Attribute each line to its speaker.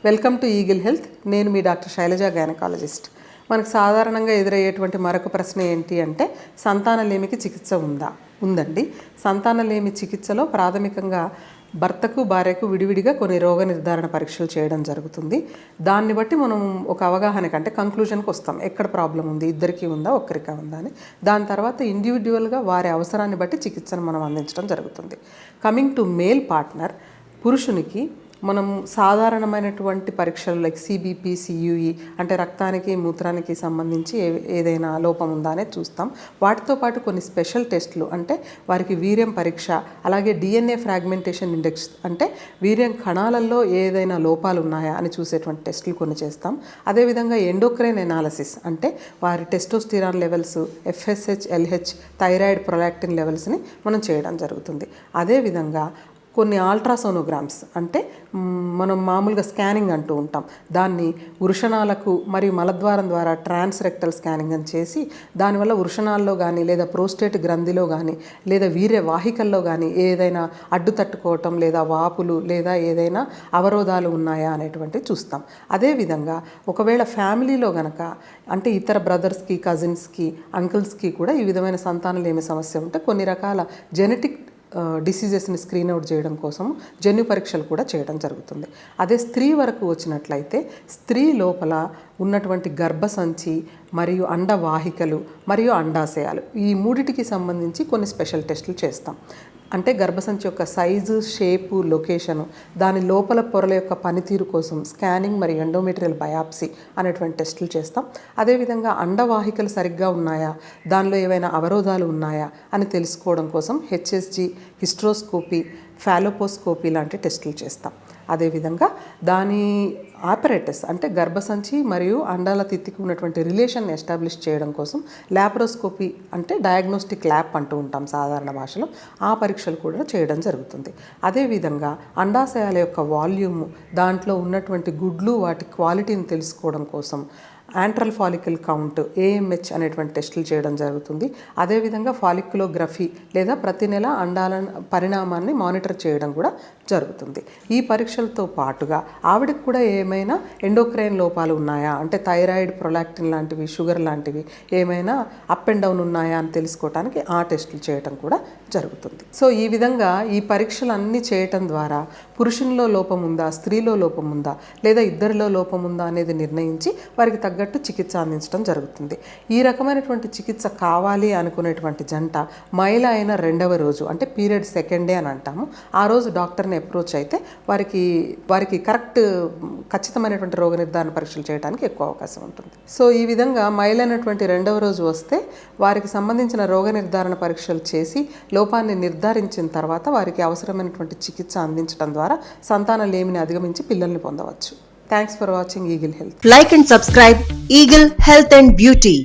Speaker 1: Welcome to eagle health. నేను మీ doctor Shailaja, gynaecologist. మనకు సాధారణంగా ఎదురయ్యేటువంటి మరొక ప్రశ్న ఏంటి అంటే, సంతానలేమికి చికిత్స ఉందండి. సంతానలేమి చికిత్సలో ప్రాథమికంగా భర్తకు భార్యకు విడివిడిగా కొన్ని రోగ నిర్ధారణ పరీక్షలు చేయడం జరుగుతుంది. దాన్ని బట్టి మనం ఒక అవగాహనకి అంటే కంక్లూజన్కి వస్తాం, ఎక్కడ ప్రాబ్లం ఉంది, ఇద్దరికి ఉందా ఒక్కరికా ఉందా అని. దాని తర్వాత ఇండివిజువల్గా వారి అవసరాన్ని బట్టి చికిత్సను మనం అందించడం జరుగుతుంది. కమింగ్ టు మేల్ పార్ట్నర్, పురుషునికి మనం సాధారణమైనటువంటి పరీక్షలు లైక్ సిబిపి, సియుఈ అంటే రక్తానికి మూత్రానికి సంబంధించి ఏదైనా లోపం ఉందా అనేది చూస్తాం. వాటితో పాటు కొన్ని స్పెషల్ టెస్టులు అంటే వారికి వీర్యం పరీక్ష, అలాగే డిఎన్ఏ ఫ్రాగ్మెంటేషన్ ఇండెక్స్ అంటే వీర్యం కణాలలో ఏదైనా లోపాలు ఉన్నాయా అని చూసేటువంటి టెస్టులు కొన్ని చేస్తాం. అదేవిధంగా ఎండోక్రైన్ ఎనాలిసిస్ అంటే వారి testosterone levels, FSH, LH, thyroid, prolactin లెవెల్స్ని మనం చేయడం జరుగుతుంది. అదేవిధంగా కొన్ని అల్ట్రాసోనోగ్రామ్స్ అంటే మనం మామూలుగా స్కానింగ్ అంటూ ఉంటాం, దాన్ని వృషణాలకు మరియు మలద్వారం ద్వారా ట్రాన్స్రెక్టల్ స్కానింగ్ అని చేసి దానివల్ల వృషణాల్లో కానీ లేదా ప్రోస్టేట్ గ్రంథిలో కానీ లేదా వీర్య వాహికల్లో కానీ ఏదైనా అడ్డు తట్టుకోవటం లేదా వాపులు లేదా ఏదైనా అవరోధాలు ఉన్నాయా అనేటువంటివి చూస్తాం. అదేవిధంగా ఒకవేళ ఫ్యామిలీలో గనక అంటే ఇతర బ్రదర్స్కి, కజిన్స్కి, అంకుల్స్కి కూడా ఈ విధమైన సంతానలేమి సమస్య ఉంటే కొన్ని రకాల జెనెటిక్ డిసీజెస్ని స్క్రీన్ అవుట్ చేయడం కోసం జన్యు పరీక్షలు కూడా చేయడం జరుగుతుంది. అదే స్త్రీ వరకు వచ్చినట్లయితే స్త్రీ లోపల ఉన్నటువంటి గర్భసంచి మరియు అండవాహికలు మరియు అండాశయాలు ఈ మూడిటికి సంబంధించి కొన్ని స్పెషల్ టెస్టులు చేస్తాం. అంటే గర్భసంచి యొక్క సైజు, షేపు, లొకేషను, దాని లోపల పొరల యొక్క పనితీరు కోసం స్కానింగ్ మరియు ఎండోమెట్రియల్ బయాప్సీ అనేటువంటి టెస్టులు చేస్తాం. అదేవిధంగా అండవాహికలు సరిగ్గా ఉన్నాయా, దానిలో ఏవైనా అవరోధాలు ఉన్నాయా అని తెలుసుకోవడం కోసం హెచ్ఎస్జి, హిస్ట్రోస్కోపీ, ఫాలోపోస్కోపీ లాంటి టెస్టులు చేస్తాం. అదేవిధంగా దాని ఆపరేటస్ అంటే గర్భసంచి మరియు అండాల తిత్తికి ఉన్నటువంటి రిలేషన్ ఎస్టాబ్లిష్ చేయడం కోసం ల్యాప్రోస్కోపీ అంటే డయాగ్నోస్టిక్ ల్యాబ్ అంటూ ఉంటాం సాధారణ భాషలో, ఆ పరీక్షలు కూడా చేయడం జరుగుతుంది. అదేవిధంగా అండాశయాల యొక్క వాల్యూము, దాంట్లో ఉన్నటువంటి గుడ్లు వాటి క్వాలిటీని తెలుసుకోవడం కోసం యాంట్రల్ ఫాలికల్ కౌంట్, ఏఎంహెచ్ అనేటువంటి టెస్టులు చేయడం జరుగుతుంది. అదేవిధంగా ఫాలిక్యులోగ్రఫీ లేదా ప్రతి నెల అండాల పరిణామాన్ని మానిటర్ చేయడం కూడా జరుగుతుంది. ఈ పరీక్షలతో పాటుగా ఆవిడకి కూడా ఏమైనా ఎండోక్రైన్ లోపాలు ఉన్నాయా అంటే థైరాయిడ్, ప్రొలాక్టిన్ లాంటివి, షుగర్ లాంటివి ఏమైనా అప్ అండ్ డౌన్ ఉన్నాయా అని తెలుసుకోవడానికి ఆ టెస్టులు చేయడం కూడా జరుగుతుంది. సో ఈ విధంగా ఈ పరీక్షలు అన్నీ చేయటం ద్వారా పురుషునిలో లోపం ఉందా, స్త్రీలో లోపం ఉందా లేదా ఇద్దరిలో లోపం ఉందా అనేది నిర్ణయించి వారికి తగ్గట్టు చికిత్స అందించడం జరుగుతుంది. ఈ రకమైనటువంటి చికిత్స కావాలి అనుకునేటువంటి జంట మహిళ అయిన 2వ రోజు అంటే పీరియడ్ సెకండ్ డే అని అంటాము, ఆ రోజు డాక్టర్ని అప్రోచ్ అయితే వారికి ఖచ్చితమైనటువంటి రోగ నిర్ధారణ పరీక్షలు చేయడానికి ఎక్కువ అవకాశం ఉంటుంది. సో ఈ విధంగా మహిళ అయినటువంటి 2వ రోజు వస్తే వారికి సంబంధించిన రోగ నిర్ధారణ పరీక్షలు చేసి లోపాన్ని నిర్ధారించిన తర్వాత వారికి అవసరమైనటువంటి చికిత్స అందించడం ద్వారా సంతానలేమిని అధిగమించి పిల్లల్ని పొందవచ్చు. Thanks for watching Eagle Health.
Speaker 2: Like and subscribe Eagle Health and Beauty.